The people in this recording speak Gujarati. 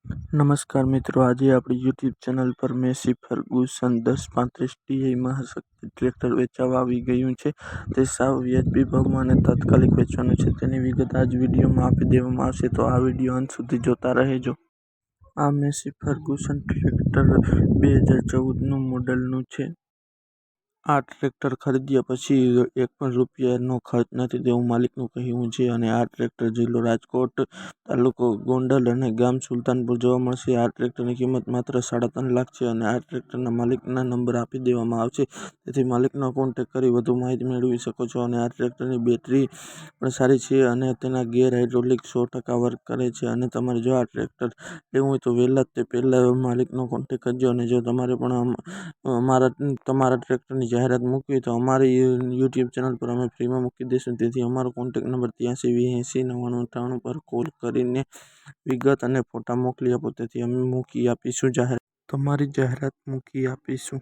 નમસ્કાર મિત્રો, આજે આપણી યુટ્યુબ ચેનલ પર Massey Ferguson 1035 TI Mahashakti tractor વેચવા આવી ગયું છે. તે સાવ વ્યાજબી ભાવમાં અને તાત્કાલિક વેચવાનું છે. તેની વિગત આ જ વિડીયોમાં આપી દેવામાં આવશે, તો આ વિડીયો અંત સુધી જોતા રહેજો. આ મેસી ફર્ગુસન ટ્રેક્ટર 2014 મોડલનું છે. આ ટ્રેક્ટર ખરીદ્યા પછી એક પણ રૂપિયાનો ખર્ચ નથી તેવું માલિકનું કહેવું છે. અને આ ટ્રેક્ટર જિલ્લો રાજકોટ, તાલુકો ગોંડલ અને ગામ સુલતાનપુર જોવા મળશે. આ ટ્રેક્ટરની કિંમત માત્ર 3.5 લાખ છે અને આ ટ્રેક્ટરના માલિકના નંબર આપી દેવામાં આવશે, તેથી માલિકનો કોન્ટેક્ટ કરી વધુ માહિતી મેળવી શકો છો. અને આ ટ્રેક્ટરની બેટરી પણ સારી છે અને તેના ગેર હાઇડ્રોલિક 100% વર્ક કરે છે. અને તમારે જો આ ટ્રેક્ટર લેવું હોય તો વહેલા તે પહેલા માલિકનો કોન્ટેક્ટ કરજો. અને જો તમારે પણ તમારા ટ્રેક્ટરની જાહેરાત મૂકવી હોય તો અમારી યુટ્યુબ ચેનલ પર અમે ફ્રીમાં મૂકી દઈશું. તેથી અમારો કોન્ટેક્ટ નંબર 83 80 99 93 પર કોલ કરીને વિગત અને ફોટા મોકલી આપો, તેથી અમે મૂકી આપીશું તમારી જાહેરાત મૂકી આપીશું.